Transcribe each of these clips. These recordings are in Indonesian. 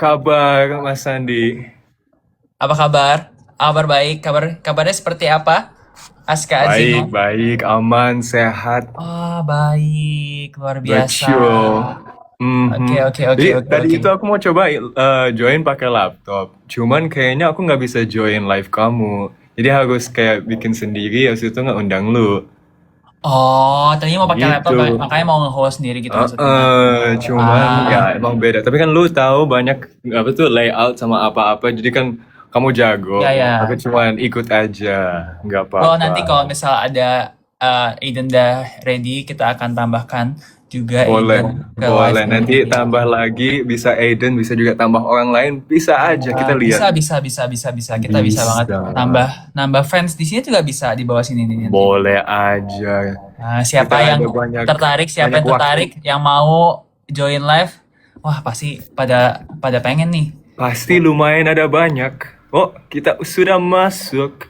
kabar Mas Sandi? Apa kabar? Kabar baik. Kabarnya seperti apa? Aska Baik, Azino. baik, aman, sehat, Baik, luar biasa. bersyukur. Oke, Mhm. oke, oke, Jadi oke, tadi oke. itu aku mau coba join pakai laptop. Cuman kayaknya aku nggak bisa join live kamu. Jadi harus kayak bikin sendiri, habis itu nggak undang lu. Tadinya mau pakai laptop, Gitu. makanya mau nge-host sendiri gitu maksudnya. Cuman ya Ah, emang beda. Tapi kan lu tahu banyak apa tuh layout sama apa-apa. Jadi kan kamu jago. ya Aku ya. cuman ikut aja, nggak Well, apa-apa. nanti kalau misal ada Aiden udah ready, kita akan tambahkan juga Boleh, Aiden ke boleh. live-nya Nanti nanti. tambah lagi, bisa Aiden, bisa juga tambah orang lain. Bisa aja, kita lihat. Bisa. Kita bisa banget Bisa. nambah nambah friends di sini juga bisa di bawah sini nih nanti. Boleh aja. Siapa Kita yang ada banyak tertarik, siapa banyak yang waktu. tertarik, yang mau join live, wah pasti pada pada pengen nih. Pasti lumayan ada banyak. Oh, kita sudah masuk.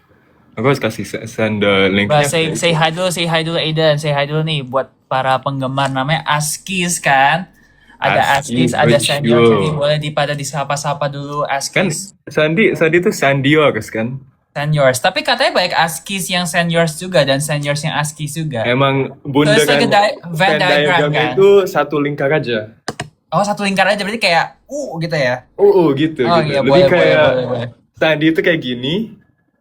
Aku harus kasih send Bah, linknya. say hi dulu Aiden, say hi dulu nih buat para penggemar namanya Askis kan. Ada Aski, Askis, ada Senior, jadi betul. boleh pada disapa-sapa dulu Kan Askis. Sandi itu Sandiors kan? Seniors. Tapi katanya banyak Askis yang seniors juga dan seniors yang Askis juga. Emang So it's like a bundaran Venn Venn diagram diagramnya kan. itu satu lingkar aja. Oh, satu lingkar aja berarti kayak gitu ya. Gitu, Oh gitu. iya, Lebih boleh, kayak boleh, boleh. Sandi itu kayak gini,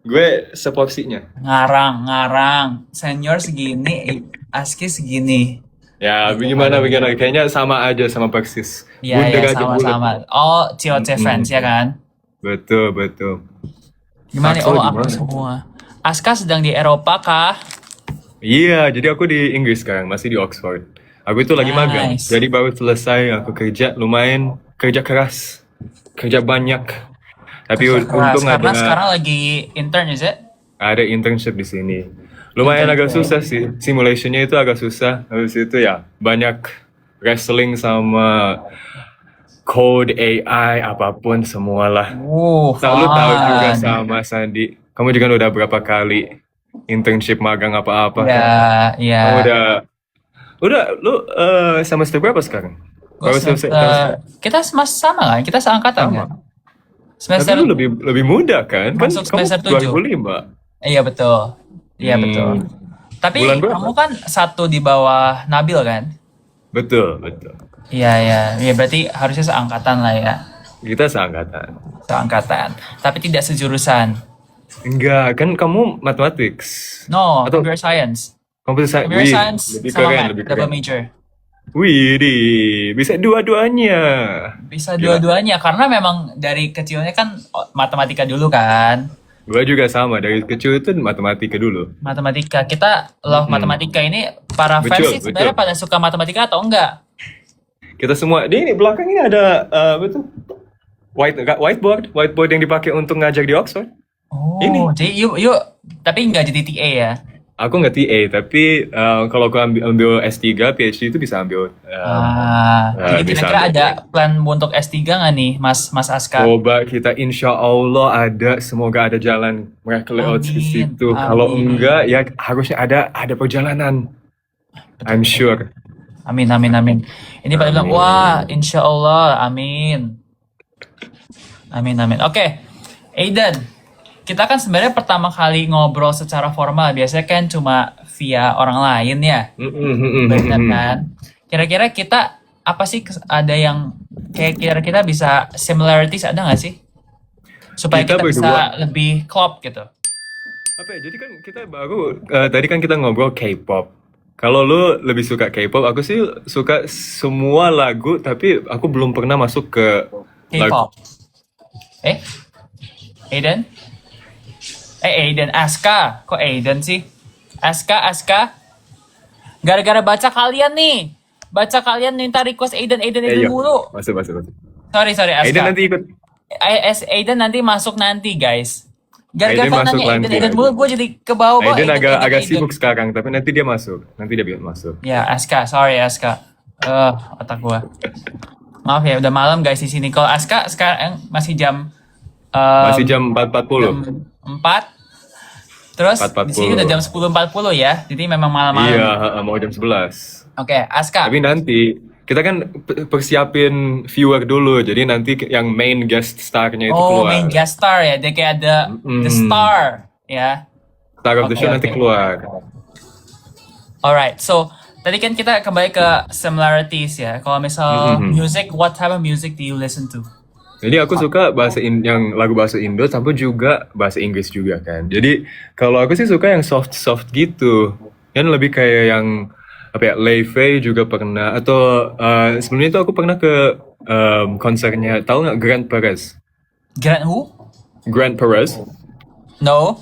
gue seporsinya. Ngarang. Senior segini, ASKI segini. Ya, Gitu bagaimana, kali. bagaimana. Kayaknya sama aja sama persis. Iya, Bundar ya, aja bulat. sama-sama. Oh, COC fans ya Mm-mm. kan? Betul, betul. Gimana nih? Aksa Oh, di aku mana? semua. Aska sedang di Eropa kah? Iya, jadi aku di Inggris sekarang, masih di Oxford. Aku itu lagi magang. Nice. Jadi baru selesai aku kerja, lumayan kerja keras, kerja banyak. Tapi Kerja keras. untung Karena ada sekarang lagi intern, is it? ada internship di sini. Lumayan agak Internship. susah sih, simulationnya itu agak susah. Habis itu ya banyak wrestling sama code AI apapun semualah. Tahu lu tahu juga Fun. sama Sandi. Kamu juga udah berapa kali internship magang apa-apa Ya, kan? ya. Kamu udah lu semester berapa sekarang? Gue Baru selesai semester... Kita sama kan? Kita seangkatan kan? sama. Tapi Semester... lu lebih muda kan? Kan Masuk kamu semester 7. 2005. Iya, betul. Iya, betul. Hmm, bulan Tapi kamu berapa? kan satu di bawah Nabil kan? Betul, betul. Iya, iya. Ya, berarti harusnya seangkatan lah ya. Kita seangkatan. Seangkatan. Tapi tidak sejurusan. Enggak, kan kamu mathematics. No, Atau computer science. computer science. Computer Wih, science lebih sama keren, math, lebih double keren. major. Wih, bisa dua-duanya. Bisa Gila. dua-duanya karena memang dari kecilnya kan matematika dulu kan. Gua juga sama, dari kecil itu matematika dulu. Matematika. Kita love Mm-mm. matematika ini para fans Betul, sih betul. sebenarnya pada suka matematika atau enggak? Kita semua, di ini belakang ini ada, apa tuh? Whiteboard yang dipakai untuk ngajar di Oxford. Oh, Ini. jadi yuk tapi enggak jadi TA ya. Aku nggak TA, tapi kalau aku ambil S3, PhD itu bisa ambil, Jadi bisa kira-kira ambil ada TA. plan untuk S3 nggak nih, Mas Aska? Coba kita insya Allah ada, semoga ada jalan mereka lewat di Amin, situ. Kalau amin. enggak, ya harusnya ada perjalanan. I'm sure. Amin. Ini pada bilang, wah, Amin. insya Allah, amin. Oke, Aiden, kita kan sebenarnya pertama kali ngobrol secara formal, biasanya kan cuma via orang lain ya, benar kan? Kira-kira kita apa sih ada yang kayak kira-kira bisa similarities ada nggak sih? Supaya Kita kita bisa berdua, lebih klop gitu. apa ya? Jadi kan kita baru, tadi kan kita ngobrol K-pop. Kalau lu lebih suka K-pop, aku sih suka semua lagu, tapi aku belum pernah masuk ke lagu. K-pop. Eh, Aiden? Aiden, Aska. Kok Aiden sih? Aska. Gara-gara baca kalian nih. Baca kalian minta request Aiden Iya, mulu. masuk. Sorry, Aiden Aska. nanti ikut. Aiden nanti masuk nanti, guys. Gara-gara Aiden kalian masuk nanya nanti. Aiden mulu, gue jadi ke bawah Aiden agak Aiden. sibuk sekarang, tapi nanti dia masuk. Nanti dia bisa masuk. Ya, Aska. Sorry, Aska. Otak gua. Maaf ya, udah malam guys di sini. Kalau Aska sekarang masih jam Masih jam jam 4.40. 4. Terus di sini udah jam 4.40. 10.40 ya. Jadi memang malam-malam. Iya, mau jam 11. Oke, Aska. Tapi nanti kita kan persiapin viewer dulu, jadi nanti yang main guest star-nya itu Oh, keluar. main guest star ya. Dia kayak the star ya. Star of the Oke, show nanti oke. keluar. Alright, so tadi kan kita kembali ke similarities ya. Kalau misal music, what type of music do you listen to? Jadi aku suka yang lagu bahasa Indo, tapi juga bahasa Inggris juga kan. Jadi kalau aku sih suka yang soft gitu, kan lebih kayak yang apa ya, Leifei juga pernah, atau sebelumnya itu aku pernah ke konsernya, tahu nggak Grant Perez? Grant who? Grant Perez, No.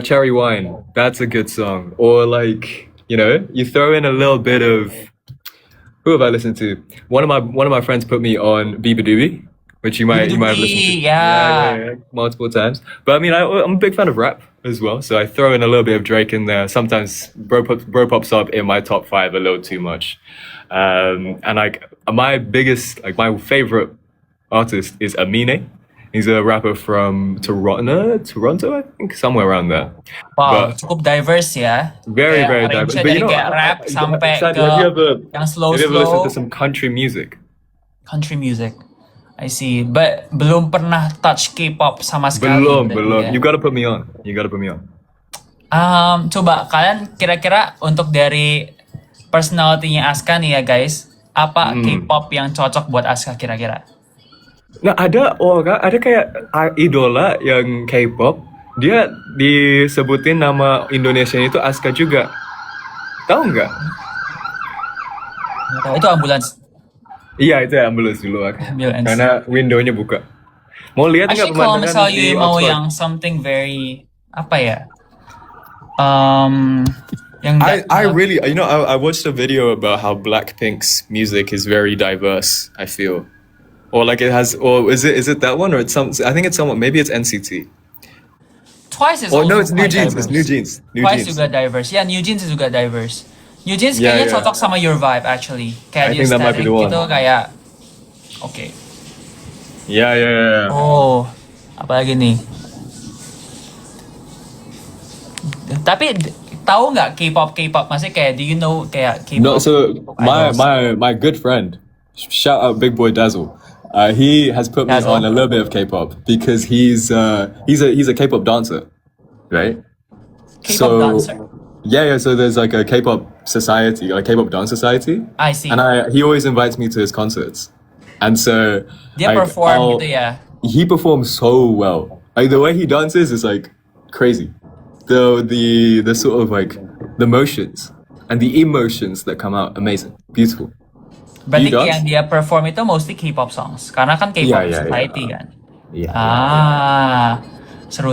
Cherry Wine, that's a good song. Or like, you throw in a little bit of, who have I listened to? One of my friends put me on Biba Doobie, which you might have listened to. Yeah. Multiple times. But I mean, I'm a big fan of rap as well, so I throw in a little bit of Drake in there. Sometimes bro pops up in my top 5 a little too much. And like my favorite artist is Amine. He's a rapper from Toronto, I think, somewhere around there. Wow, But cukup diverse ya. very, Kayak very range-nya diverse. dari kayak rap sampai Sad, ke have you ever yang listened slow to some country music? country music. I see, but belum pernah touch K-pop sama sekali. Belum. berarti ya. You gotta put me on. Coba kalian kira-kira untuk dari personality-nya Aska nih ya guys, apa K-pop yang cocok buat Aska kira-kira? Nah, ada kayak idola yang K-pop, dia disebutin nama Indonesia itu Aska juga. Tahu nggak? Nggak tahu, itu ambulans. Iya, itu ya ambulans dulu kan. Ambulans. Karena window-nya buka. Mau lihat nggak Actually kalau pemandangan misalnya di mau Oxford? yang something very apa ya? Yang I really, I watched a video about how Blackpink's music is very diverse, I feel. Or like it has, or is it that one, or it's I think it's somewhat, maybe it's NCT. Twice is Or also no, it's New quite Jeans, diverse. it's New Jeans. Twice juga diverse. Ya, New Jeans juga diverse. New Jeans Yeah, kayaknya yeah. cocok sama your vibe actually. Kayak I di think that might be aesthetic the one. gitu kayak oke. Yeah. Oh, apalagi nih? Tapi tahu nggak K-pop? Masih kayak do you know kayak K-pop? No, so idols? my good friend, shout out Big Boy Dazzle. He has put me Dazzle. on a little bit of K-pop because he's a K-pop dancer, right? K-pop dancer? Yeah. So there's like a K-pop society, like K-pop dance society, I see. and he always invites me to his concerts, and so Dia like, perform gitu ya. he performs so well. Like the way he dances is like crazy. The sort of like the motions and the emotions that come out, amazing, beautiful. Berarti You dance? yang dia perform itu mostly K-pop songs. Karena kan K-pop Yeah. society kan. Yeah. Seru.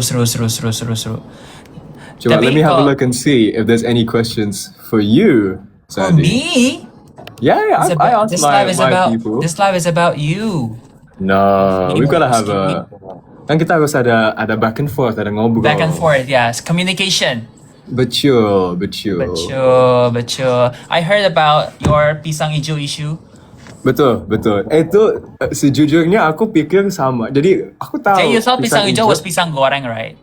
Coba, Tapi let me have a kalau- look and see if there's any questions for you, For Sandy. me, Yeah, It's I about- asked this my live is about people. this live is about you. No, we've gotta have Skip kan kita harus ada back and forth, ada ngobrol. Back and forth, yes. Communication. Betul. Betul. I heard about your pisang hijau issue. Betul. Itu sejujurnya aku pikir sama. Jadi aku tahu. So you thought pisang hijau was pisang goreng, right?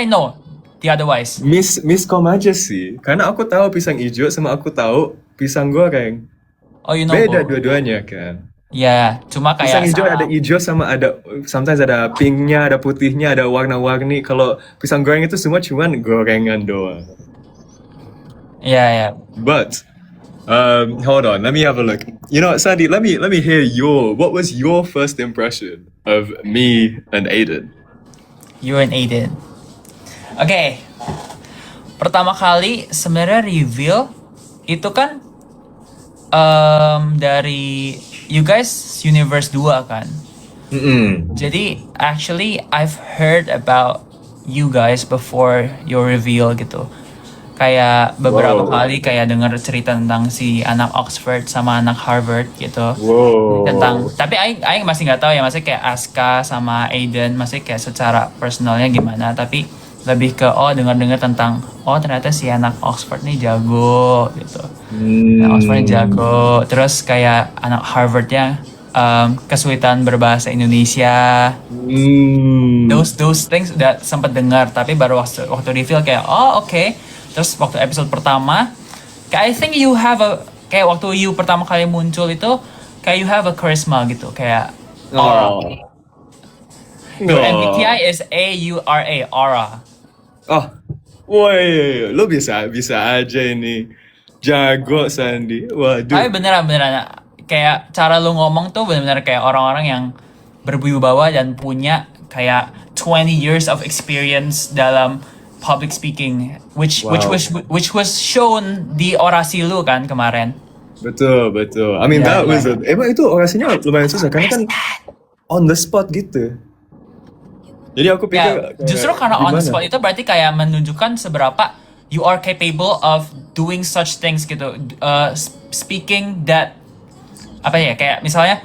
No. The otherwise. Miskom aja sih. Karena aku tahu pisang hijau sama aku tahu pisang goreng. Oh, you know Beda both. dua-duanya kan. Ya, cuma Pisang kayak hijau ada hijau sama sometimes ada pinknya, ada putihnya, ada warna-warni. Kalau pisang goreng itu semua cuman gorengan doang. Ya. But hold on, let me have a look. You know, Sandy, let me hear what was your first impression of me and Aiden? You and Aiden. Oke. Pertama kali sebenarnya reveal itu kan dari you guys Universe 2 kan. Jadi actually I've heard about you guys before your reveal gitu. Kayak beberapa Wow. kali kayak denger cerita tentang si anak Oxford sama anak Harvard gitu. Wow. Tapi Aing masih nggak tahu ya, masih kayak Aska sama Aiden masih kayak secara personalnya gimana, tapi lebih ke dengar-dengar tentang ternyata si anak Oxford nih jago gitu. Anak Oxford nih jago. Terus kayak anak Harvardnya kesulitan berbahasa Indonesia. Those things udah sempet dengar, tapi baru waktu reveal kayak oke. Terus waktu episode pertama, I think you have kayak waktu you pertama kali muncul itu kayak you have a charisma gitu, kayak aura. Your MBTI is AURA, aura. Oh, woi, lo bisa aja ini. Jago Sandi. Waduh. Tapi beneran kayak cara lu ngomong tuh bener-bener kayak orang-orang yang berwibawa dan punya kayak 20 years of experience dalam public speaking, which was shown di orasi lu kan kemarin. Betul. I mean that was emang itu orasinya lumayan susah karena kan on the spot gitu. Jadi aku pikir justru karena on the gimana? spot itu berarti kayak menunjukkan seberapa you are capable of doing such things gitu. Speaking that apa ya, kayak misalnya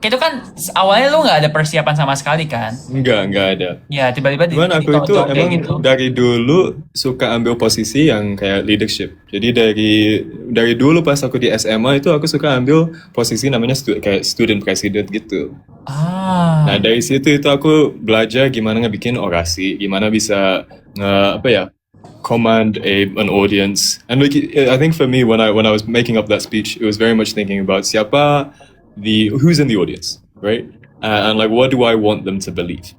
itu kan awalnya lu nggak ada persiapan sama sekali kan? Enggak ada. Ya tiba-tiba Cuman aku itu ditonton kayak emang gitu. dari dulu suka ambil posisi yang kayak leadership. Jadi dari dulu pas aku di SMA itu aku suka ambil posisi namanya kayak student president gitu. Nah dari situ itu aku belajar gimana ngebikin orasi, gimana bisa command an audience. And like I think for me when I was making up that speech, it was very much thinking about who's in the audience, right? And like what do I want them to believe?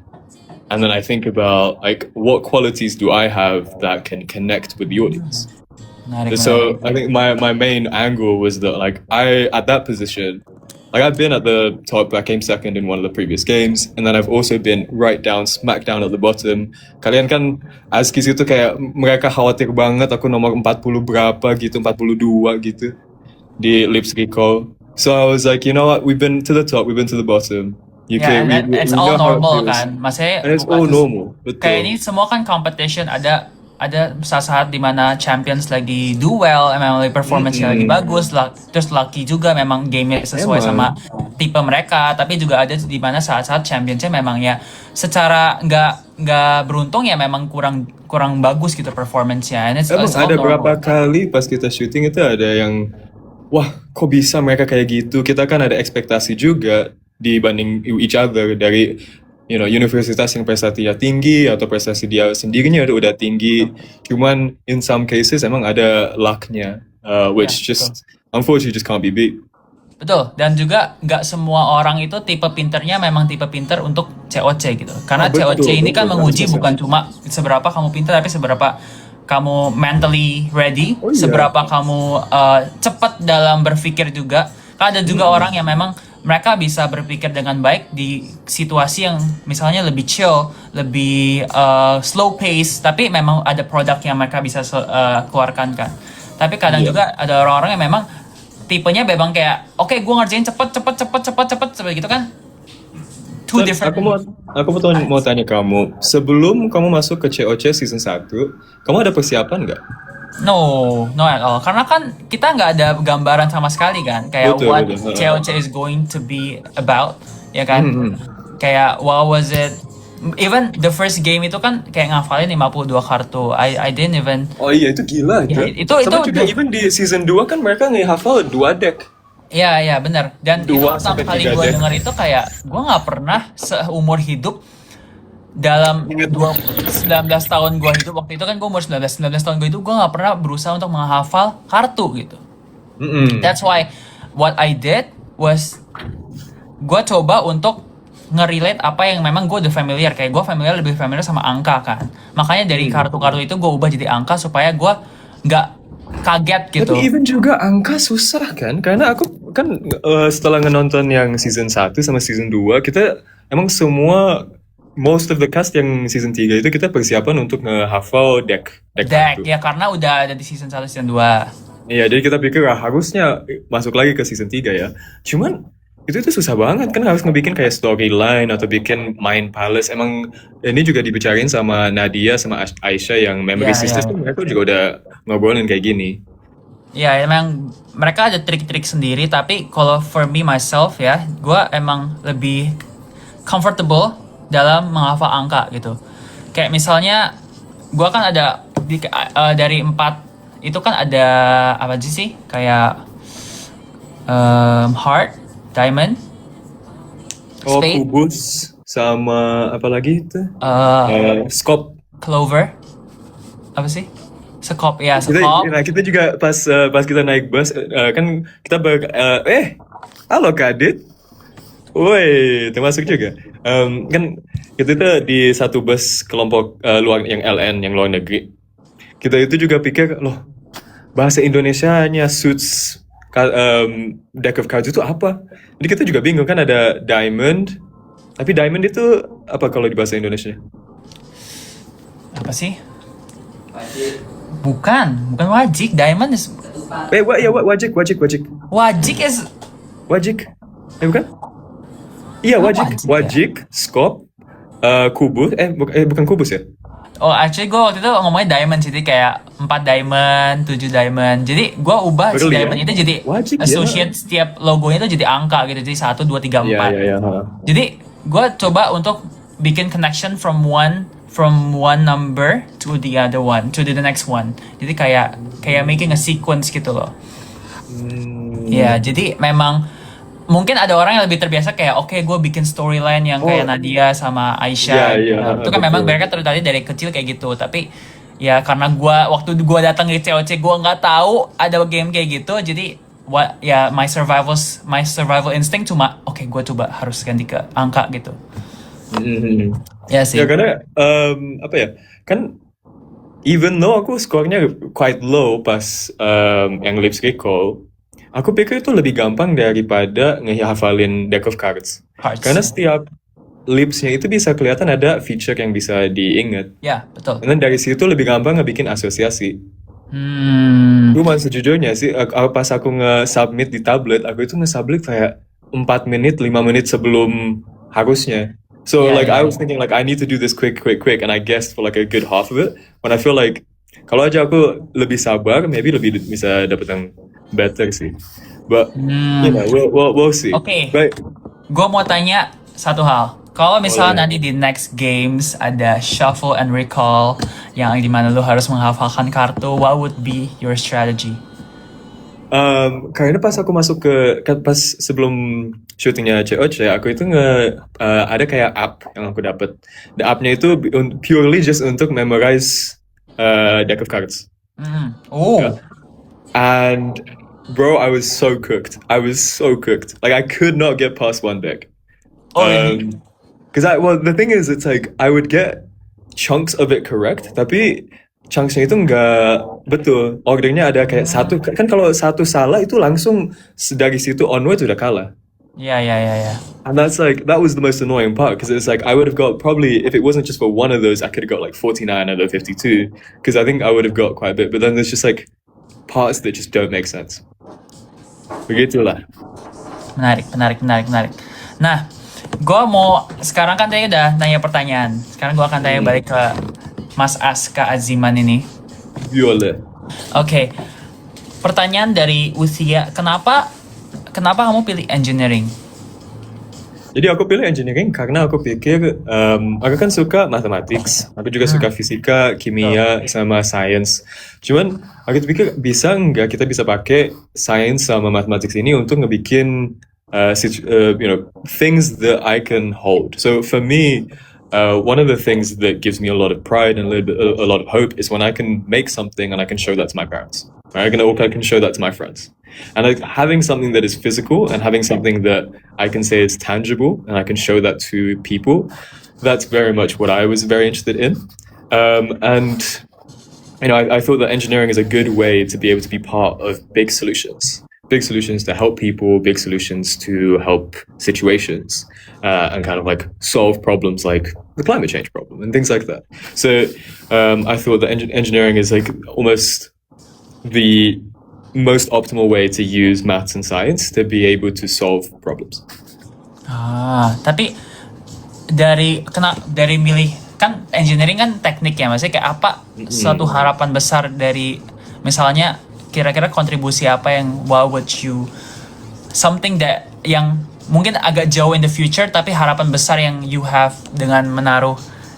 And then I think about like what qualities do I have that can connect with the audience? So I think my main angle was that like I at that position, like I've been at the top, I came second in one of the previous games, and then I've also been smack down at the bottom. Kalian kan Askis itu kayak mereka khawatir banget aku nomor 40 berapa gitu, 42 gitu di Lips Recall. So I was like, you know what, we've been to the top, we've been to the bottom. It's all normal kan, maksudnya and it's all normal. Betul. Kayak ini semua kan competition, ada saat-saat dimana champions lagi do well, emang performance-nya lagi bagus, terus lucky juga memang game-nya sesuai sama tipe mereka, tapi juga ada dimana saat-saat championsnya memang ya secara nggak beruntung ya memang kurang bagus gitu performance-nya. And it's all ada normal. berapa kali pas kita syuting itu ada yang wah kok bisa mereka kayak gitu, kita kan ada ekspektasi juga dibanding each other dari universitas yang prestasinya tinggi atau prestasi dia sendirinya udah tinggi, cuman in some cases emang ada lucknya, which unfortunately just can't be beat. Betul, dan juga nggak semua orang itu tipe pinternya memang tipe pinter untuk COC gitu, karena COC ini kan menguji bukan cuma seberapa kamu pinter, tapi seberapa kamu mentally ready, seberapa kamu cepat dalam berpikir juga. Kan ada juga orang yang memang mereka bisa berpikir dengan baik di situasi yang misalnya lebih chill, lebih slow pace, tapi memang ada produk yang mereka bisa keluarkan kan. Tapi kadang juga ada orang-orang yang memang tipenya memang kayak oke, gue ngerjain cepet gitu kan. Two different. Aku mau tanya kamu, sebelum kamu masuk ke COC season 1, kamu ada persiapan nggak? No at all. Karena kan kita nggak ada gambaran sama sekali kan, kayak what COC is going to be about, ya kan? Kayak what was it? Even the first game itu kan kayak ngafalin 52 kartu. I didn't even. Oh iya, itu gila ya, itu sama juga even di season 2 kan mereka ngehafal 2 deck. Iya benar. Dan itu pertama kali gue denger itu kayak gue nggak pernah seumur hidup dalam 19 tahun gue hidup, waktu itu kan gue umur 19 tahun gue hidup, gue nggak pernah berusaha untuk menghafal kartu gitu. That's why what I did was gue coba untuk nge-relate apa yang memang gue udah familiar. Kayak gue lebih familiar sama angka kan, makanya dari kartu-kartu itu gue ubah jadi angka supaya gue nggak kaget gitu. Tapi even juga angka susah kan, karena aku kan setelah nonton yang season 1 sama season 2, kita emang semua most of the cast yang season 3 itu kita persiapan untuk ngehafal deck ya, karena udah ada di season 1 season 2. Iya, jadi kita pikir harusnya masuk lagi ke season 3 ya. Cuman itu susah banget kan, harus ngebikin kayak storyline atau bikin main palace. Emang ini juga dibicarain sama Nadia sama Aisyah yang memory sisters, mereka juga udah ngobrolin kayak gini. Ya emang mereka ada trik-trik sendiri, tapi kalau for me myself ya, gue emang lebih comfortable dalam menghafal angka gitu. Kayak misalnya gue kan ada dari 4 itu kan ada apa aja sih, kayak heart, diamond, spade, kubus, sama apa lagi itu? Scope, clover, apa sih? Sekop ya, Kita, sekop. nah, kita juga pas kita naik bus kan kita halo Kadit, woi termasuk juga. Kan kita itu di satu bus kelompok luar yang LN yang luar negeri. Kita itu juga pikir loh bahasa Indonesianya suits deck of cards itu apa? Jadi kita juga bingung kan ada diamond, tapi diamond itu apa kalau di bahasa Indonesia? Apa sih? Bukan wajik. Diamond is Wajik. wajik is Wajik. Bukan? Iya, Oh, wajik. wajik ya? Wajik, skop, kubus. Bukan kubus ya? Oh, actually gue waktu itu ngomongnya diamond, jadi kayak 4 diamond, 7 diamond. Jadi gue ubah si Really, diamond ya? itu jadi Wajib, ya. associate setiap logonya itu jadi angka gitu. Jadi 1, 2, 3, 4. Iya. Jadi gue coba untuk bikin connection from one number to the other one, to the next one. Jadi kayak making a sequence gitu loh. Ya, jadi memang mungkin ada orang yang lebih terbiasa kayak oke, gue bikin storyline yang kayak Nadia sama Aisyah. Iya, Nah, itu kan betul. memang mereka tertarik dari kecil kayak gitu. Tapi ya karena waktu gue datang di COC gue nggak tahu ada game kayak gitu. Jadi my survival instinct cuma oke, gue coba harus ganti ke angka gitu. Ya sih. Ya karena apa ya? Kan even though aku skornya quite low pas yang Lipstick Call, aku pikir itu lebih gampang daripada ngehafalin deck of cards. Hearts. Karena setiap lipsnya itu bisa kelihatan ada feature yang bisa diingat. Ya, betul. Dan dari situ lebih gampang ngebikin asosiasi. Hmm. Cuma sejujurnya sih, pas aku nge-submit di tablet, aku itu nge-submit kayak 4 menit, 5 menit sebelum harusnya. So Yeah, like yeah, I was thinking like I need to do this quick, and I guessed for like a good half of it. When I feel like kalau aja aku lebih sabar, maybe lebih bisa dapet yang better sih. But you know, we'll see. Oke. But Gue mau tanya satu hal. Kalau misalnya Boleh. nanti di next games ada shuffle and recall yang dimana lu harus menghafalkan kartu, what would be your strategy? karena pas aku masuk pas sebelum syutingnya COC, aku itu ada kayak app yang aku dapat. The appnya itu purely just untuk memorize deck of cards. Oh, Yeah. And bro, I was so cooked. Like I could not get past one deck. Oh, really? Because the thing is, it's like I would get chunks of it correct, tapi chunksnya itu nggak betul. Ordernya ada kayak satu, kan kalau satu salah itu langsung dari situ onwards udah kalah. ya. And that was the most annoying part, because it's like I would have got probably, if it wasn't just for one of those, I could have got like 49 out of 52, because I think I would have got quite a bit. But then there's just like parts that just don't make sense. Begitulah. Menarik. Nah, gue mau sekarang kan tadi udah nanya pertanyaan. Sekarang gue akan tanya balik ke Mas Aska Aziman ini. Viola. Oke, pertanyaan dari Usia, kenapa kamu pilih engineering? Jadi aku pilih engineering karena aku pikir aku kan suka mathematics, aku juga suka fisika, kimia, sama science. Cuman aku pikir nggak kita bisa pakai science sama mathematics ini untuk ngebikin things that I can hold. So for me, one of the things that gives me a lot of pride and a lot of hope is when I can make something and I can show that to my parents. I can show that to my friends. And like having something that is physical and having something that I can say is tangible and I can show that to people, that's very much what I was very interested in. And I thought that engineering is a good way to be able to be part of big solutions to help people, big solutions to help situations, and kind of like solve problems like the climate change problem and things like that. So I thought that engineering is like almost the most optimal way to use maths and science to be able to solve problems. Tapi dari milih, kan engineering kan teknik ya, maksudnya kayak apa suatu harapan besar dari, misalnya kira-kira kontribusi apa yang something that yang mungkin agak jauh in the future tapi harapan besar yang you have dengan menaruh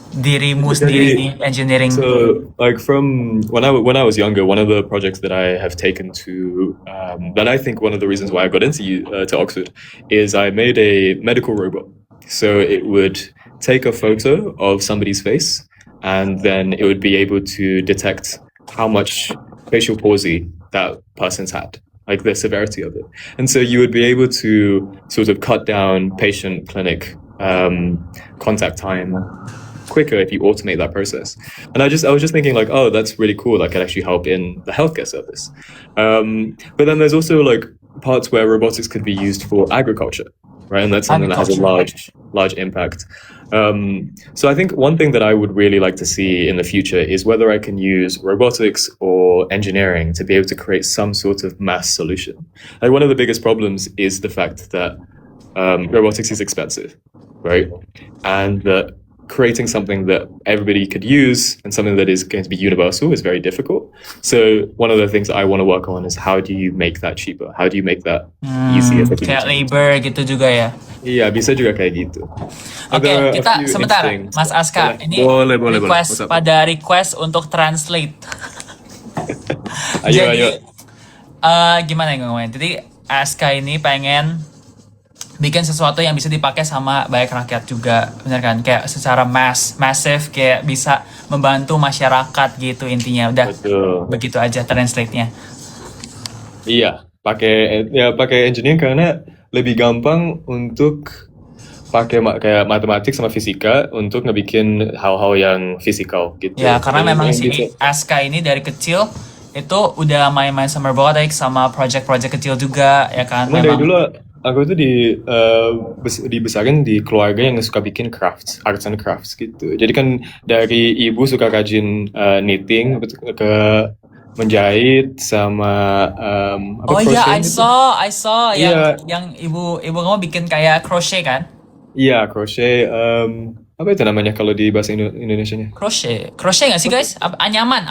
dirimu sendiri di engineering. So, like from when I was younger, one of the projects that I have taken to that I think one of the reasons why I got into to Oxford is I made a medical robot. So it would take a photo of somebody's face, and then it would be able to detect how much facial palsy that person's had, like the severity of it. And so you would be able to sort of cut down patient clinic contact time quicker if you automate that process. And I was just thinking like, oh, that's really cool. That could actually help in the healthcare service. But then there's also like parts where robotics could be used for agriculture, right? And that's something that has a large impact. So I think one thing that I would really like to see in the future is whether I can use robotics or engineering to be able to create some sort of mass solution. Like one of the biggest problems is the fact that robotics is expensive, right? And that creating something that everybody could use and something that is going to be universal is very difficult. So one of the things I want to work on is how do you make that cheaper? How do you make that easier? Kayak labor gitu juga ya. Iya, bisa juga kayak gitu. Oke, kita sebentar, Mas Aska. Ini boleh. request untuk translate. Ayo. Jadi, gimana ya ngomongnya? Jadi Aska ini pengen bikin sesuatu yang bisa dipakai sama banyak rakyat juga, bener kan? Kayak secara massive, kayak bisa membantu masyarakat gitu intinya. Udah, begitu aja translate-nya. Iya, pakai engineering karena lebih gampang untuk pakai kayak matematik sama fisika untuk ngebikin hal-hal yang fisikal gitu. Ya, karena memang si Aska ini dari kecil itu udah main-main sama robotics sama project-project kecil juga, ya kan? Memang dari dulu aku tuh dibesarin di keluarga yang suka bikin arts and crafts gitu. Jadi kan dari ibu suka rajin knitting ke menjahit sama oh iya, I saw yang ibu kamu bikin kayak crochet kan? Iya, crochet. Apa itu namanya kalau di bahasa Indonesianya? Crochet nggak sih guys? Anyaman,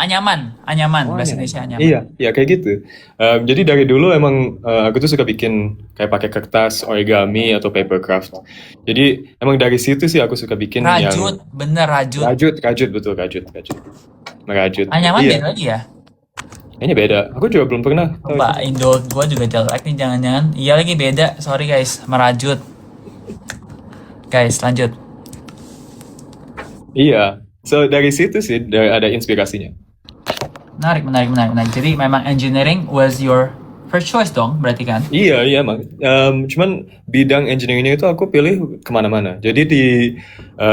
bahasa Indonesia anyaman. Iya kayak gitu. Jadi dari dulu emang aku tuh suka bikin kayak pakai kertas, origami atau paper craft. Jadi emang dari situ sih aku suka bikin rajut. Rajut betul. Merajut. Anyaman beda lagi ya? Kayaknya beda. Aku juga belum pernah. Mbak Indo, gua juga jelek nih jangan-jangan. Iya lagi beda. Sorry guys, merajut. Guys, lanjut. Iya, so dari situ sih ada inspirasinya. Menarik. Jadi memang engineering was your first choice dong, berarti kan? Iya emang. Cuman bidang engineeringnya itu aku pilih kemana-mana. Jadi di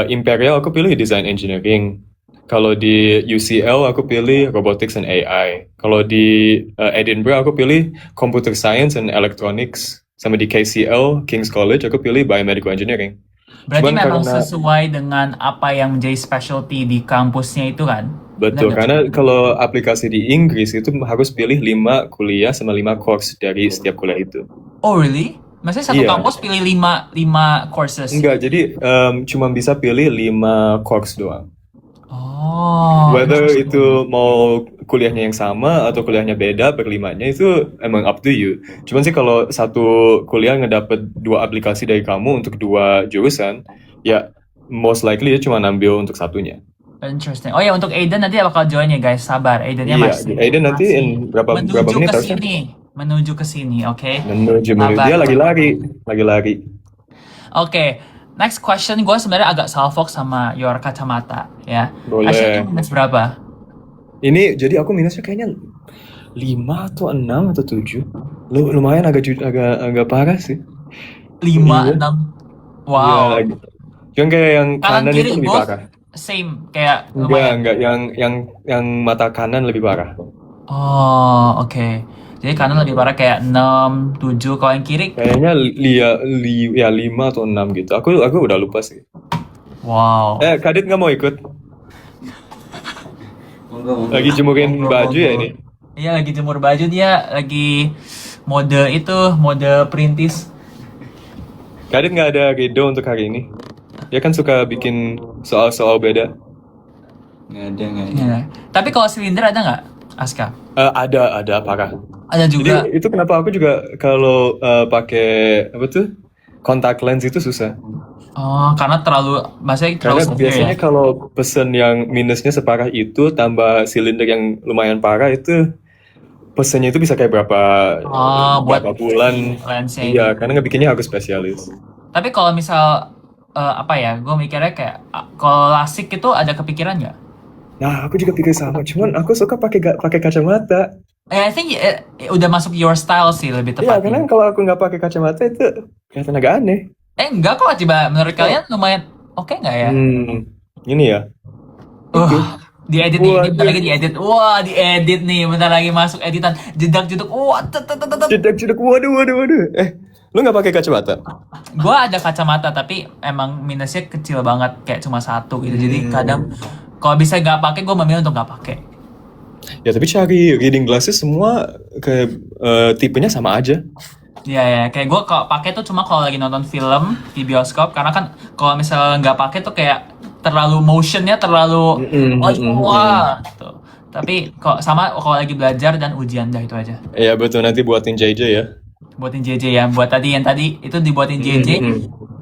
Imperial aku pilih design engineering. Kalau di UCL aku pilih robotics and AI. Kalau di Edinburgh aku pilih computer science and electronics. Sama di KCL, King's College, aku pilih biomedical engineering. Berarti memang sesuai dengan apa yang menjadi specialty di kampusnya itu kan? Betul, karena kalau aplikasi di Inggris itu harus pilih 5 kuliah sama 5 course dari setiap kuliah itu. Oh really? Maksudnya satu kampus pilih 5 courses? Enggak, jadi cuma bisa pilih 5 course doang. Oh. Whether itu mau kuliahnya yang sama atau kuliahnya beda berlimanya itu emang up to you. Cuman sih kalau satu kuliah ngedapet 2 aplikasi dari kamu untuk 2 jurusan, ya most likely dia cuma ambil untuk satunya. Interesting. Oh ya, untuk Aiden nanti bakal join ya guys, sabar. Aidennya masih. Aiden nanti berapa menit harusnya? Menuju ke sini, oke? Menuju dia lagi lari. Oke. Next question, gue sebenarnya agak salfok sama your kacamata, ya. Boleh. Asyik minus berapa? Ini jadi aku minusnya kayaknya 5 atau 6 atau 7. Lumayan agak parah sih. 5, 6. Wow. Yang kayak yang kanan itu lebih parah. Same, kayak enggak yang mata kanan lebih parah. Oh, oke. Jadi kanan lebih parah kayak 6, 7. Kalau yang kiri? Kayaknya 5 atau 6 gitu. Aku udah lupa sih. Wow. Kadit nggak mau ikut? Lagi jemurin baju ya ini? Iya, lagi jemur baju. Dia lagi mode perintis. Kadit nggak ada Rido untuk hari ini? Dia kan suka bikin soal-soal beda. Nggak ada. Ya. Tapi kalau silinder ada nggak, Aska? Ada parah. Ada juga. Jadi itu kenapa aku juga kalau pakai contact lens itu susah. Oh, karena Karena biasanya ya? kalau pesen yang minusnya separah itu tambah silinder yang lumayan parah itu pesennya itu bisa kayak berapa bulan. Iya, karena ngebikinnya harus spesialis. Tapi kalau misal gue mikirnya kayak kalau lasik itu ada kepikiran nggak? Nah, aku juga pikir sama. Cuman aku suka pakai kacamata. I think udah masuk your style sih lebih Iya, karena tepatnya. kalau aku nggak pakai kacamata itu kelihatan agak aneh. Enggak kok, coba menurut kalian lumayan oke nggak ya? Ini ya. Itu. Diedit nih, ini bentar Waduh. lagi diedit. Wah, diedit nih, bentar lagi masuk editan. Jedak-jeduk, wah, Cedak. Waduh. Lu nggak pakai kacamata? Gua ada kacamata, tapi emang minusnya kecil banget, kayak cuma satu gitu. Jadi kadang kalau bisa nggak pakai, gue memilih untuk nggak pakai. Ya, tapi cari reading glasses semua kayak tipenya sama aja. Iya ya, kayak gue kalau pakai tuh cuma kalau lagi nonton film di bioskop, karena kan kalau misalnya nggak pakai tuh kayak terlalu motionnya terlalu wah gitu. Tapi kok sama kalau lagi belajar dan ujian dah itu aja. Ya betul, nanti buatin JJ ya. Buatin JJ ya, buat tadi yang tadi itu dibuatin JJ.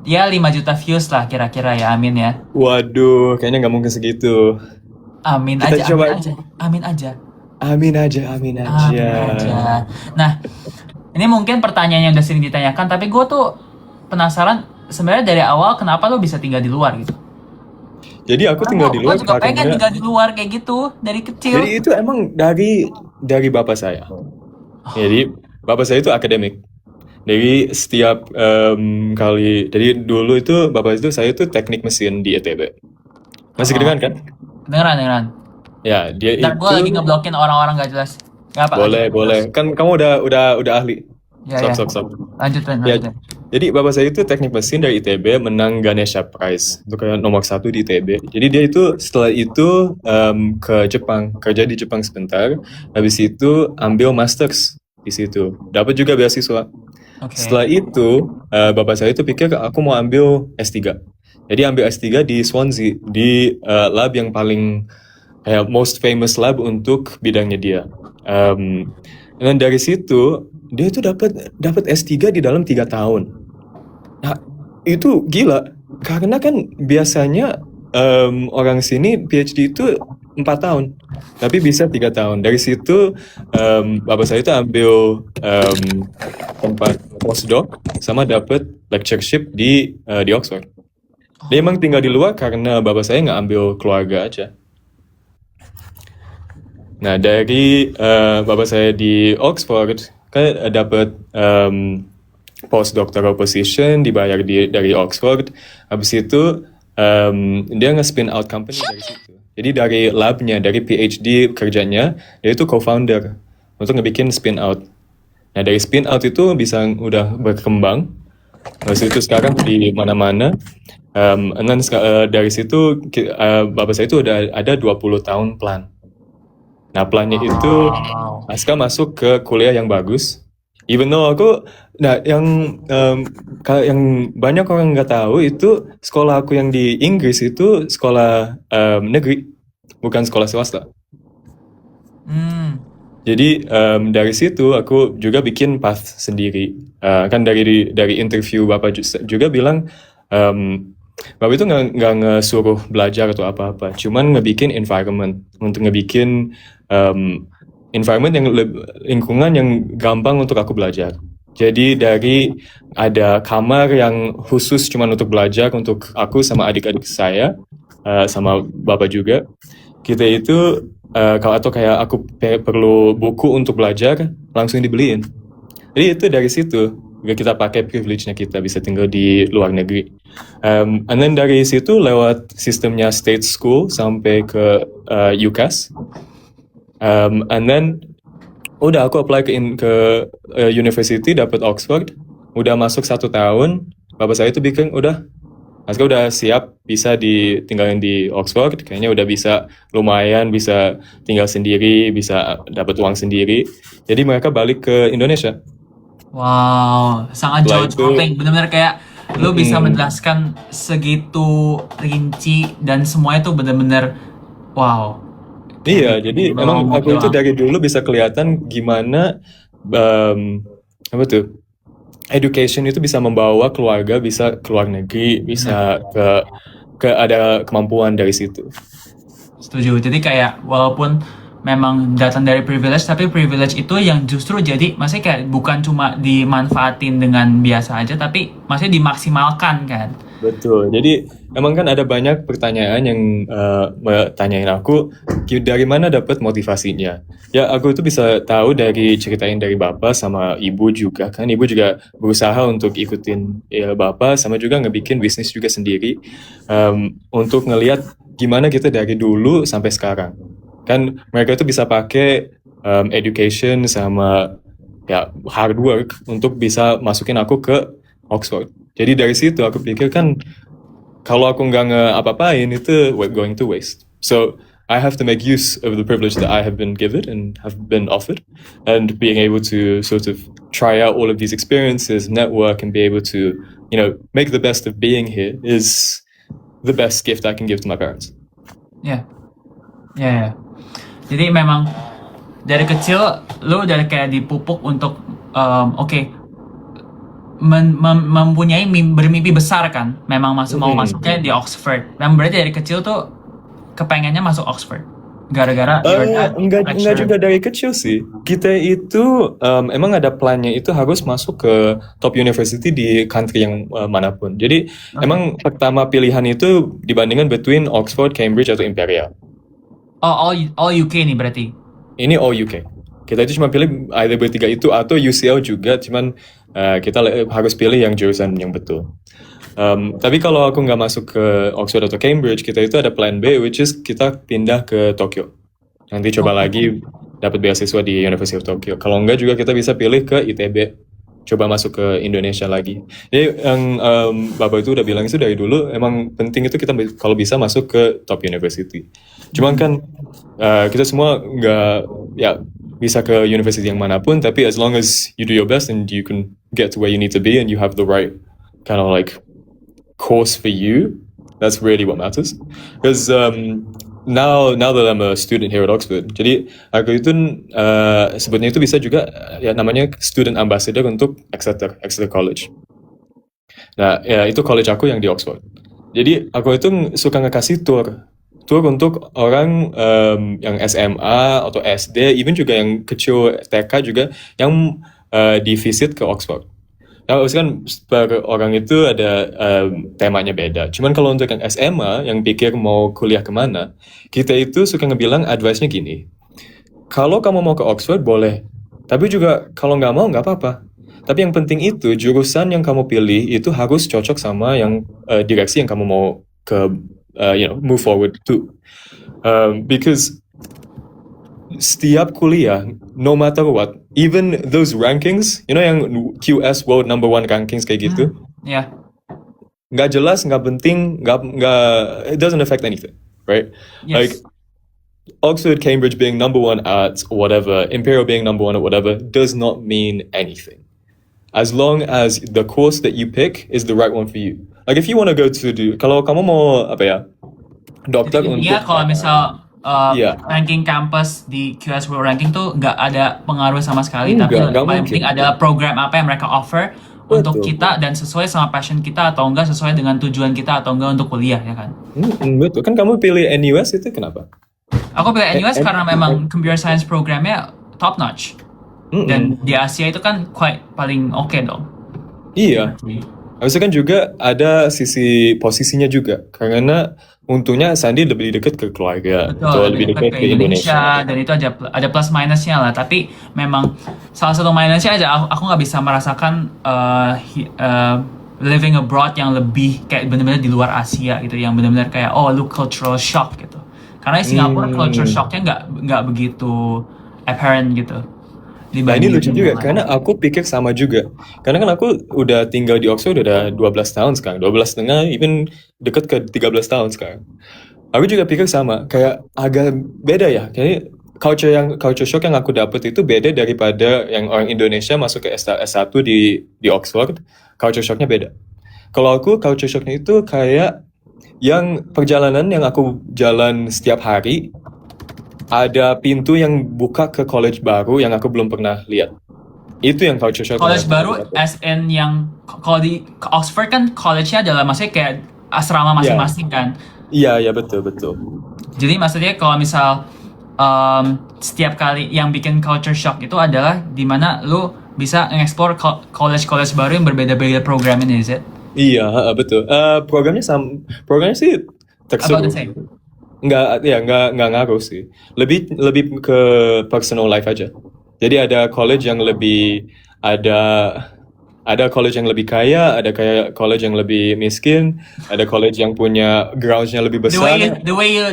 Ya 5 juta views lah kira-kira ya, amin ya. Waduh, kayaknya nggak mungkin segitu. Amin Kita aja, coba- amin aja, amin aja. Amin aja. Amin aja. Nah, ini mungkin pertanyaan yang udah sering ditanyakan, tapi gue tuh penasaran sebenarnya dari awal kenapa lo bisa tinggal di luar gitu. Jadi aku tinggal di luar Gue juga pengen karena tinggal di luar kayak gitu dari kecil. jadi itu emang dari bapak saya. Jadi bapak saya itu akademik. Jadi setiap kali, jadi dulu itu bapak itu saya itu teknik mesin di ITB. Masih kedengeran kan? Dengeran. Ya, dia Ntar gue itu lagi ngeblokin orang-orang gak jelas. Gak apa. boleh. Kan kamu udah ahli. Ya, Stop. Lanjut. Ya, jadi bapak saya itu teknik mesin dari ITB, menang Ganesha Prize untuk nomor 1 di ITB. Jadi dia itu setelah itu ke Jepang, kerja di Jepang sebentar. Habis itu ambil masters di situ, dapat juga beasiswa. Oke. Setelah itu bapak saya itu pikir aku mau ambil S3. Jadi ambil S3 di Swansea, di lab yang paling most famous lab untuk bidangnya dia. Dan dari situ dia itu dapat S3 di dalam 3 tahun. Nah, itu gila. Karena kan biasanya orang sini PhD itu 4 tahun, tapi bisa 3 tahun. Dari situ bapak saya itu ambil tempat postdoc sama dapat lectureship di Oxford. Dia emang tinggal di luar karena bapak saya nggak ambil keluarga aja. Nah, dari bapak saya di Oxford kan dapat postdoctoral position, dibayar dari Oxford. Habis itu dia nge-spin out company dari situ. Jadi dari labnya, dari PhD kerjanya, dia itu co-founder untuk ngebikin spin out. Nah, dari spin out itu bisa udah berkembang. Habis itu sekarang di mana-mana. And then dari situ bapak saya itu udah ada 20 tahun plan. Nah, plannya itu Aska masuk ke kuliah yang bagus. Even though yang banyak orang nggak tahu itu sekolah aku yang di Inggris itu sekolah negeri, bukan sekolah swasta. Jadi dari situ aku juga bikin path sendiri. Kan dari interview bapak juga bilang bapak itu nggak ngesuruh belajar atau apa-apa, cuman ngebikin environment untuk ngebikin environment yang lingkungan yang gampang untuk aku belajar. Jadi dari ada kamar yang khusus cuman untuk belajar untuk aku sama adik-adik saya, sama bapak juga. Kita itu atau kayak aku perlu buku untuk belajar, langsung dibeliin. Jadi itu dari situ kita pakai privilege-nya kita bisa tinggal di luar negeri. And then dari situ lewat sistemnya state school sampai ke UCAS. And then udah aku apply ke university, dapat Oxford, udah masuk 1 tahun. Bapak saya itu bikin Aska udah siap bisa ditinggalin di Oxford, kayaknya udah bisa lumayan bisa tinggal sendiri, bisa dapat uang sendiri. Jadi mereka balik ke Indonesia. Wow, sangat Setelah jaw-dropping. Benar-benar kayak lu bisa menjelaskan segitu rinci dan semuanya tuh benar-benar wow. Iya, jadi emang aku itu dari dulu bisa kelihatan gimana education itu bisa membawa keluarga, bisa keluar negeri, bisa ke ada kemampuan dari situ. Setuju. Jadi kayak walaupun memang datang dari privilege, tapi privilege itu yang justru jadi maksudnya kayak bukan cuma dimanfaatin dengan biasa aja, tapi maksudnya dimaksimalkan kan. Betul. Jadi emang kan ada banyak pertanyaan yang tanyain aku dari mana dapat motivasinya. Ya aku itu bisa tahu dari ceritain dari bapak sama ibu juga kan. Ibu juga berusaha untuk ikutin ya, bapak sama juga ngebikin bisnis juga sendiri untuk ngelihat gimana kita dari dulu sampai sekarang. Kan mereka itu bisa pakai education sama ya hard work untuk bisa masukin aku ke Oxford. Jadi dari situ aku pikir kan kalau aku nggak nge-apa-apain itu going to waste. So I have to make use of the privilege that I have been given and have been offered, and being able to sort of try out all of these experiences, network, and be able to make the best of being here is the best gift I can give to my parents. Ya, ya. Jadi memang dari kecil lu udah kayak dipupuk untuk oke, mempunyai bermimpi besar kan, memang mau masuknya di Oxford. Dan berarti dari kecil tuh kepengennya masuk Oxford gara-gara enggak juga dari kecil sih. Kita itu emang ada plannya itu harus masuk ke top university di country yang manapun. Jadi emang pertama pilihan itu dibandingkan between Oxford, Cambridge atau Imperial. Oh, all UK nih berarti. Ini all UK. Kita itu cuma pilih either bertiga itu atau UCL juga, cuman kita harus pilih yang jurusan yang betul. Tapi kalau aku nggak masuk ke Oxford atau Cambridge, kita itu ada plan B, which is kita pindah ke Tokyo. Nanti coba lagi dapat beasiswa di University of Tokyo. Kalau enggak juga kita bisa pilih ke ITB, coba masuk ke Indonesia lagi. Jadi yang Bapak itu udah bilang itu dari dulu, emang penting itu kita kalau bisa masuk ke top university. Cuman kan kita semua nggak ya bisa ke university yang manapun, tapi as long as you do your best and you can get to where you need to be and you have the right kind of like course for you, that's really what matters. Because now that I'm a student here at Oxford, jadi aku itu sebetulnya itu bisa juga ya namanya student ambassador untuk Exeter College. Nah ya itu college aku yang di Oxford. Jadi aku itu suka ngekasih tour untuk orang yang SMA atau SD, even juga yang kecil TK juga yang di-visit ke Oxford. Ya, kan per orang itu ada temanya beda. Cuman kalau untuk yang SMA, yang pikir mau kuliah kemana, kita itu suka ngebilang advice-nya gini. Kalau kamu mau ke Oxford, boleh. Tapi juga kalau nggak mau, nggak apa-apa. Tapi yang penting itu, jurusan yang kamu pilih itu harus cocok sama yang direksi yang kamu mau ke move forward to. Because setiap kuliah, no matter what, even those rankings, yang QS World number 1 rankings kayak gitu, nggak jelas, nggak penting, it doesn't affect anything, right? Yes. Like Oxford, Cambridge being number 1 at whatever, Imperial being number 1 at whatever, does not mean anything. As long as the course that you pick is the right one for you. Like if you want to go to kalau kamu mau dokter untuk kalau misal ranking campus di QS World Ranking tuh nggak ada pengaruh sama sekali, tapi yang paling penting adalah program apa yang mereka offer untuk kita dan sesuai sama passion kita atau enggak, sesuai dengan tujuan kita atau enggak untuk kuliah, ya kan? Betul. Kan kamu pilih NUS itu kenapa? Aku pilih NUS karena memang computer science programnya top notch. Dan di Asia itu kan paling oke dong. Iya. Habisnya kan juga ada sisi posisinya juga, karena untungnya Sandi lebih dekat ke keluarga, atau lebih dekat ke Indonesia. Dan itu ada plus minusnya lah. Tapi memang salah satu minusnya aja, aku nggak bisa merasakan living abroad yang lebih kayak benar-benar di luar Asia gitu, yang benar-benar kayak lu cultural shock gitu. Karena di Singapura culture shocknya nggak begitu apparent gitu. Nah ini lucu juga, karena aku pikir sama juga. Karena kan aku udah tinggal di Oxford udah 12 tahun sekarang, 12,5, even deket ke 13 tahun sekarang. Aku juga pikir sama, kayak agak beda ya. Kayaknya culture shock yang aku dapet itu beda daripada yang orang Indonesia masuk ke S1 di Oxford. Culture shocknya beda. Kalau aku culture shocknya itu kayak yang perjalanan yang aku jalan setiap hari, ada pintu yang buka ke college baru yang aku belum pernah lihat. Itu yang culture shock. College baru as in yang kalau di Oxford kan college-nya adalah maksudnya kayak asrama masing-masing kan? Iya betul. Jadi maksudnya kalau misal setiap kali yang bikin culture shock itu adalah dimana lu bisa nge-explore college baru yang berbeda-beda program ini, is it? Iya, betul. Programnya sih About the terseru. same. Nggak ngaruh sih. Lebih ke personal life aja. Jadi ada college yang lebih ada ada college yang lebih kaya, ada kayak college yang lebih miskin, ada college yang punya grounds-nya lebih The way besar.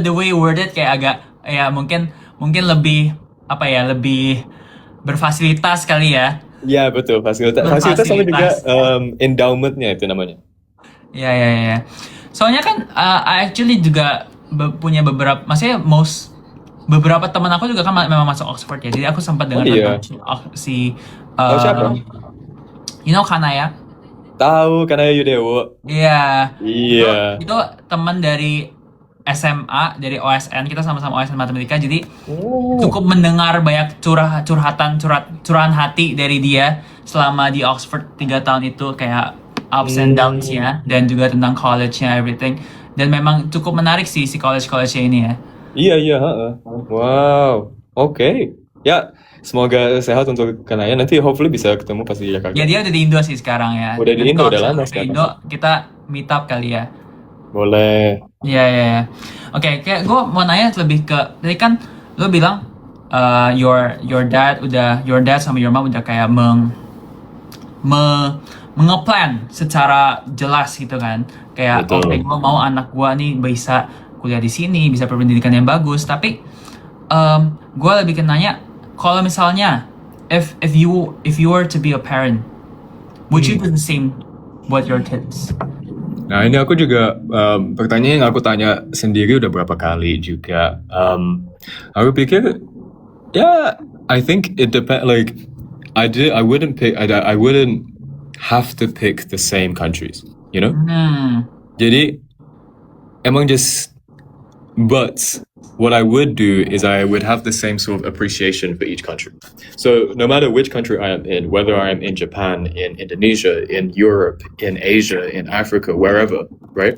the way you word it kayak agak ya mungkin lebih apa ya, lebih berfasilitas kali ya. Ya betul, fasilitas sama juga Berfasilitas. endowment-nya itu namanya. Ya. Soalnya kan I actually juga punya beberapa, maksudnya beberapa teman aku juga kan memang masuk Oxford ya. Jadi aku sempat dengar iya. tentang si Tahu siapa? you know Kanaya? Tahu karena Yudewo. Iya. Iya. Itu teman dari SMA, dari OSN, kita sama-sama OSN Matematika. Jadi cukup mendengar banyak curahan hati dari dia selama di Oxford 3 tahun itu, kayak ups and downs-nya, dan juga tentang college-nya, everything. Dan memang cukup menarik sih si college-nya ini ya. Iya, Wow. Oke. Ya, semoga sehat untuk Kanaya. Nanti hopefully bisa ketemu pas di Jakarta. Ya dia udah di Indo sih sekarang ya. Udah di Nanti Indo, kalau udah misalnya lama ke sekarang. Indo kita meet up kali ya. Boleh. Iya. Oke, kayak gue mau nanya lebih ke, tadi kan lo bilang your dad sama your mom udah kayak mengeplan secara jelas gitu kan. Kayak Betul. oke, gue mau anak gue nih bisa kuliah di sini, bisa berpendidikan yang bagus. Tapi gue lebih ke nanya, kalau misalnya if you were to be a parent, would you do the same buat your kids? Nah, ini aku juga pertanyaan yang aku tanya sendiri udah berapa kali juga. Aku pikir ya, I think it depends. Like, I wouldn't have to pick the same countries, you know? Jadi emang but what I would do is I would have the same sort of appreciation for each country. So no matter which country I am in, whether I am in Japan, in Indonesia, in Europe, in Asia, in Africa, wherever, right?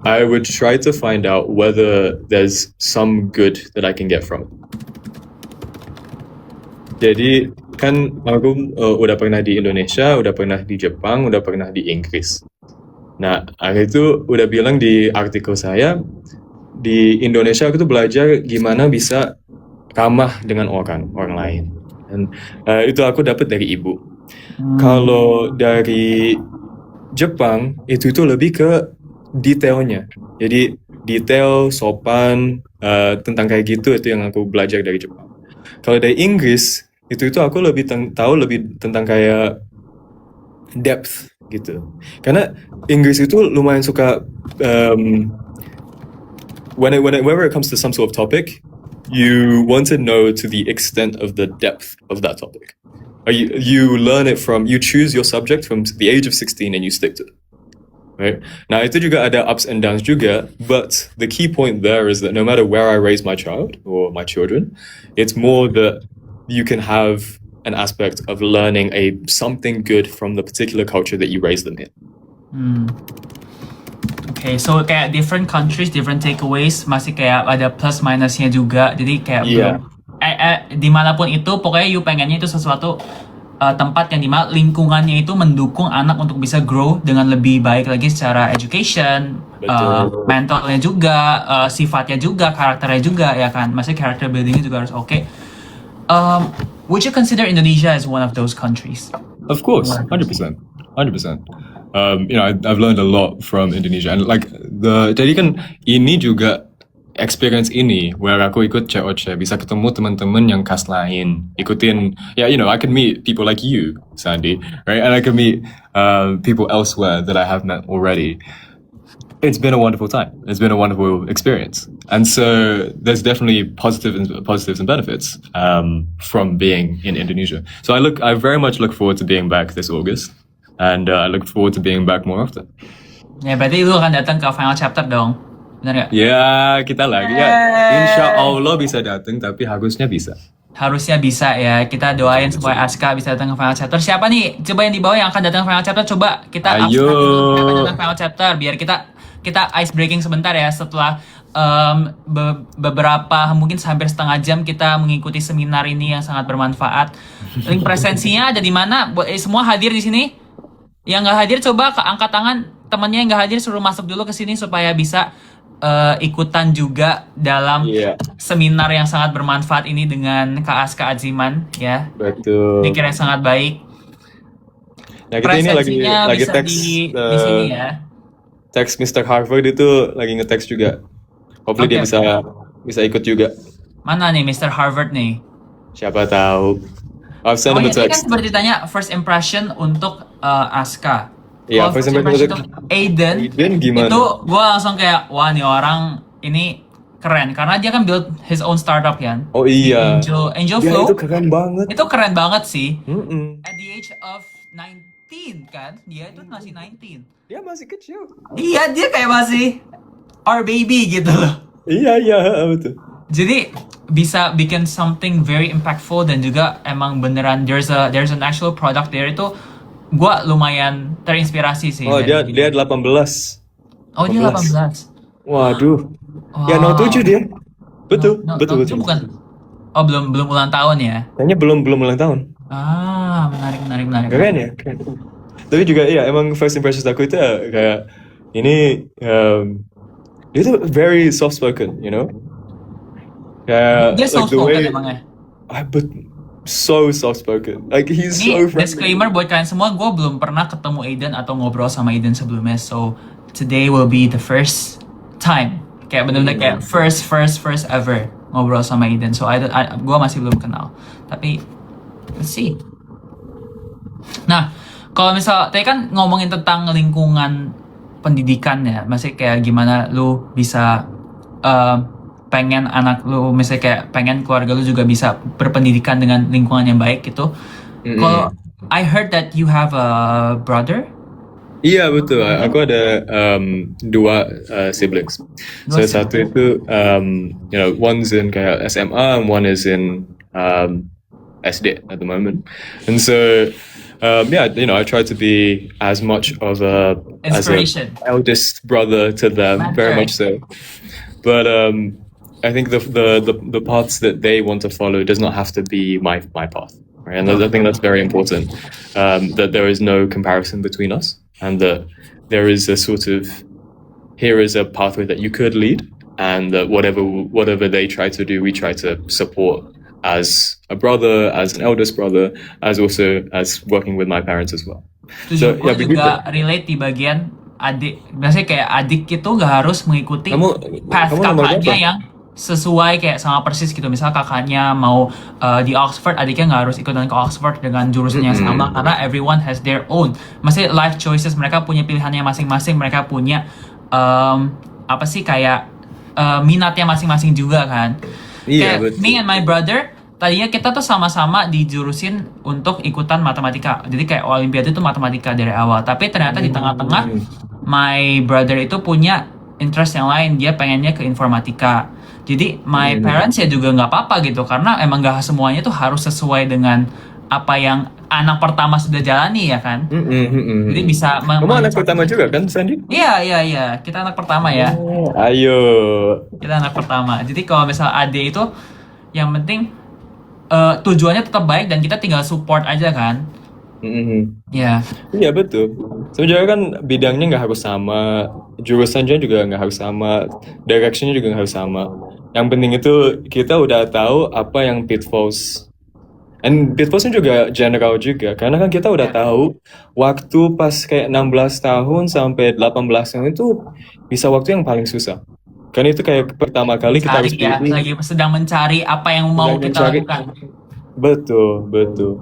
I would try to find out whether there's some good that I can get from it. Jadi kan aku udah pernah di Indonesia, udah pernah di Jepang, udah pernah di Inggris. Nah, aku itu udah bilang di artikel saya, di Indonesia aku tuh belajar gimana bisa ramah dengan orang lain. Dan itu aku dapat dari ibu. Kalau dari Jepang, itu lebih ke detailnya. Jadi detail, sopan, tentang kayak gitu, itu yang aku belajar dari Jepang. Kalau dari Inggris, itu aku lebih tahu lebih tentang kayak depth gitu. Karena Inggris itu lumayan suka whenever it comes to some sort of topic, you want to know to the extent of the depth of that topic. You learn it you choose your subject from the age of 16 and you stick to it. Right? Now itu juga ada ups and downs juga, but the key point there is that no matter where I raise my child or my children, it's more that you can have an aspect of learning something good from the particular culture that you raise them in. Okay, so kayak different countries, different takeaways, masih kayak ada plus minusnya juga. Jadi kayak dimanapun itu, pokoknya you pengennya itu sesuatu tempat yang dimana lingkungannya itu mendukung anak untuk bisa grow dengan lebih baik lagi secara education, mentalnya juga, sifatnya juga, karakternya juga, ya kan. Maksudnya character buildingnya juga harus oke. Would you consider Indonesia as one of those countries? Of course, 100%. I've learned a lot from Indonesia, and like jadi kan ini juga experience ini where aku ikut COC bisa ketemu teman-teman yang kas lain, ikutin I can meet people like you, Sandy, right? And I can meet people elsewhere that I have met already. It's been a wonderful time. It's been a wonderful experience, and so there's definitely positives and benefits from being in Indonesia. So I very much look forward to being back this August, and I look forward to being back more often. Ya, berarti lu akan datang ke final chapter dong, benar nggak? Ya, kita lagi ya. Insya Allah bisa datang, tapi harusnya bisa. Harusnya bisa ya. Kita doain supaya Aska bisa datang ke final chapter. Siapa nih? Coba yang di bawah yang akan datang ke final chapter. Coba kita Ayo. datang ke final chapter biar kita ice breaking sebentar ya, setelah beberapa mungkin hampir setengah jam kita mengikuti seminar ini yang sangat bermanfaat. Link presensinya ada di mana? Buat semua hadir di sini? Yang nggak hadir coba angkat tangan, temannya yang nggak hadir suruh masuk dulu ke sini supaya bisa ikutan juga dalam Iya, seminar yang sangat bermanfaat ini dengan Kak Aska Aziman ya. betul. Pikir yang sangat baik. Nah, kita ini Presensinya lagi bisa teks di sini ya. teks Mr. Harvard itu lagi nge-teks juga. Hopefully dia Oke. bisa ikut juga. Mana nih Mr. Harvard nih? Siapa tahu. I've sent Oh him ya, a tadi kan text. seperti tanya first impression untuk Aska. Iya, Kalau first impression untuk Aiden, Aiden gimana? itu gue langsung kayak, wah nih orang ini keren. Karena dia kan build his own startup kan. Oh iya. Angel Ya, Flow, itu keren banget. itu keren banget sih. Mm-mm. At the age of 19 kan, dia itu masih 19. Dia masih kecil. Iya, dia kayak masih our baby gitu loh. Iya, betul. Jadi bisa bikin something very impactful dan juga emang beneran there's an actual product there itu gua lumayan terinspirasi sih. Oh, dari dia 18. Oh, dia 18. Waduh. Wow. Ya, 07 dia. Betul, No, betul. itu bukan. Oh, belum ulang tahun ya. Kayaknya belum ulang tahun. Ah, menarik. Keren ya? Keren. Tapi juga iya, emang first impressions aku itu kayak ini dia tuh very soft spoken, you know? Kayak Dia so like the spoken way emangnya. but so soft spoken. Like he's Ini so friendly. disclaimer buat kalian semua, gue belum pernah ketemu Aiden atau ngobrol sama Aiden sebelumnya. So today will be the first time, kayak bener-bener kayak first ever ngobrol sama Aiden. So gue masih belum kenal. Tapi let's see. Nah, kalau misal tadi kan ngomongin tentang lingkungan pendidikan ya, masih kayak gimana lu bisa pengen anak lu, misalnya kayak pengen keluarga lu juga bisa berpendidikan dengan lingkungan yang baik gitu. Kalau I heard that you have a brother. Iya betul. Aku ada dua siblings. So satu itu you know, one's in kayak SMA and one is in SD at the moment. And so yeah, you know, I try to be as much of as Inspiration. eldest brother to them, very much so. But I think the paths that they want to follow does not have to be my path, right? And I think that's very important. That there is no comparison between us, and that there is a sort of here is a pathway that you could lead, and that whatever they try to do, we try to support as a brother, as an eldest brother, as also as working with my parents as well. Setuju. Gue ya, juga relate di bagian adik. Biasanya kayak adik itu gak harus mengikuti path kamu nomor kakaknya berapa? yang sesuai kayak sama persis gitu. Misal kakaknya mau di Oxford, adiknya nggak harus ikutan ke Oxford dengan jurusan yang sama, karena everyone has their own. Masih life choices, mereka punya pilihannya masing-masing, mereka punya apa sih kayak minatnya masing-masing juga kan. Iya, Kayak betul. me and my brother, tadinya kita tuh sama-sama dijurusin untuk ikutan matematika. Jadi kayak Olimpiade itu matematika dari awal. Tapi ternyata di tengah-tengah, my brother itu punya interest yang lain. Dia pengennya ke informatika. Jadi my parents ya juga nggak apa-apa gitu. Karena emang gak semuanya tuh harus sesuai dengan apa yang anak pertama sudah jalani ya kan. Jadi bisa Kamu anak pertama juga kan, Sandy? Iya. Kita anak pertama ya. Ayo. Kita anak pertama. Jadi kalau misal adik itu yang penting tujuannya tetap baik dan kita tinggal support aja kan. Ya. Iya betul. Sebenarnya kan bidangnya nggak harus sama, jurusannya juga nggak harus sama, directionnya juga nggak harus sama. Yang penting itu kita udah tahu apa yang pitfalls. And pitfallsnya juga general juga, karena kan kita udah tahu waktu pas kayak 16 tahun sampai 18 tahun itu bisa waktu yang paling susah. Karena itu kayak pertama kali kita harus Cari ya, pilih. lagi sedang mencari apa yang mau Sedang kita mencari. lakukan. Betul.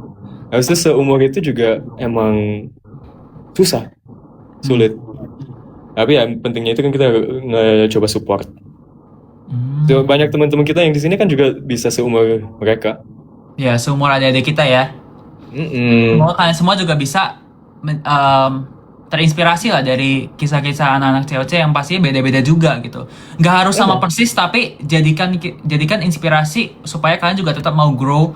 Habis itu seumur itu juga emang susah, sulit. Tapi ya pentingnya itu kan kita coba support. So, banyak teman-teman kita yang di sini kan juga bisa seumur mereka. Ya, seumur adik-adik kita ya. Semoga kalian semua juga bisa terinspirasi lah dari kisah-kisah anak-anak COC yang pastinya beda-beda juga gitu. Nggak harus sama persis, tapi jadikan inspirasi supaya kalian juga tetap mau grow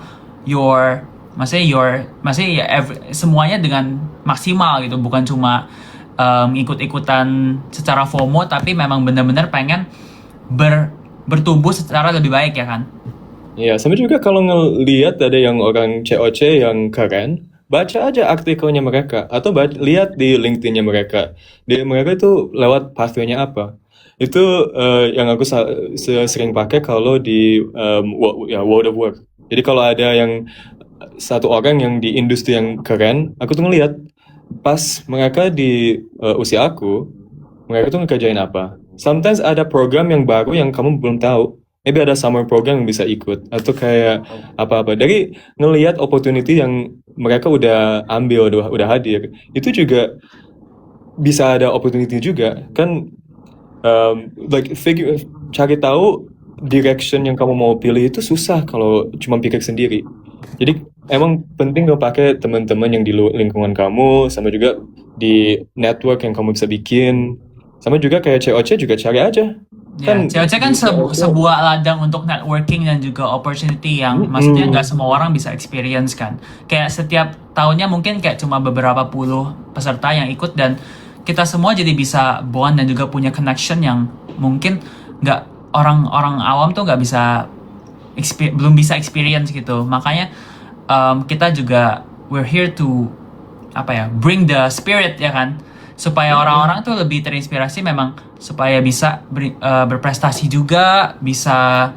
semuanya dengan maksimal gitu, bukan cuma ikut-ikutan secara FOMO, tapi memang benar-benar pengen bertumbuh secara lebih baik ya kan. Iya, sama juga kalau ngelihat ada yang orang COC yang keren, baca aja artikelnya mereka atau lihat di LinkedIn-nya mereka. Mereka itu lewat pathway-nya apa. Itu yang aku sering pakai kalau di World of Work. Jadi kalau ada yang satu orang yang di industri yang keren, aku tuh ngeliat pas mereka di usia aku, mereka tuh ngekerjain apa. Sometimes ada program yang baru yang kamu belum tahu. Maybe ada summer program yang bisa ikut atau kayak apa-apa. Dari ngelihat opportunity yang mereka udah ambil, udah hadir, itu juga bisa ada opportunity juga kan. Cari tahu direction yang kamu mau pilih itu susah kalau cuma pikir sendiri. Jadi emang penting lo pakai teman-teman yang di lingkungan kamu, sama juga di network yang kamu bisa bikin, sama juga kayak COC juga cari aja. Ya, COC kan sebuah ladang untuk networking dan juga opportunity yang maksudnya nggak semua orang bisa experience kan. Kayak setiap tahunnya mungkin kayak cuma beberapa puluh peserta yang ikut dan kita semua jadi bisa bond dan juga punya connection yang mungkin nggak orang-orang awam tuh nggak bisa belum bisa experience gitu. Makanya kita juga we're here to bring the spirit ya kan, supaya orang-orang tuh lebih terinspirasi memang supaya bisa berprestasi juga, bisa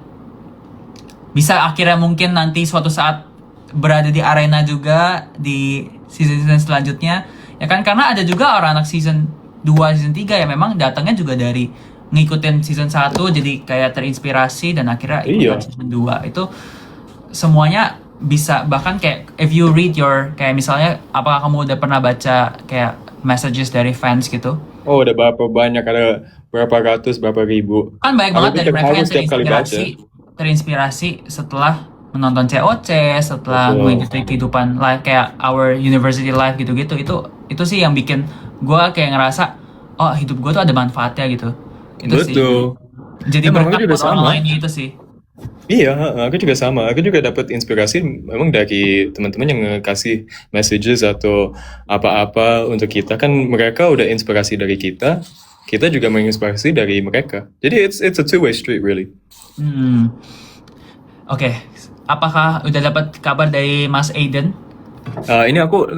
akhirnya mungkin nanti suatu saat berada di arena juga di season selanjutnya ya kan, karena ada juga orang anak season 2, season 3 yang memang datangnya juga dari ngikutin season 1 jadi kayak terinspirasi dan akhirnya ikutan season 2. Itu semuanya bisa, bahkan kayak if you read kayak misalnya apakah kamu udah pernah baca kayak messages dari fans gitu? Oh, udah berapa banyak, ada berapa ratus, berapa ribu. Kan banyak banget dari mereka yang terinspirasi setelah menonton COC, setelah mengikuti kehidupan live kayak our university life gitu-gitu. Itu sih yang bikin gue kayak ngerasa oh hidup gue tuh ada manfaatnya gitu. Itu betul sih. Jadi berkat buat orang lain itu sih. Iya, aku juga sama. Aku juga dapat inspirasi memang dari teman-teman yang ngasih messages atau apa-apa untuk kita. Kan mereka udah inspirasi dari kita juga menginspirasi dari mereka. Jadi it's a two-way street really. Oke. Apakah udah dapat kabar dari Mas Aiden? Ini aku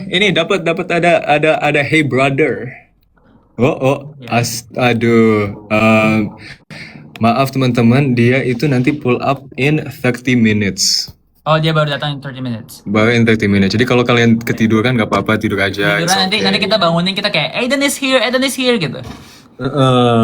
ini dapat ada hey brother. Aduh. Maaf teman-teman, dia itu nanti pull up in 30 minutes. Oh, dia baru datang in 30 minutes. Baru in 30 minutes. Jadi kalau kalian ketiduran nggak apa-apa, tidur aja. Tiduran nanti kita bangunin, kita kayak Aiden is here gitu.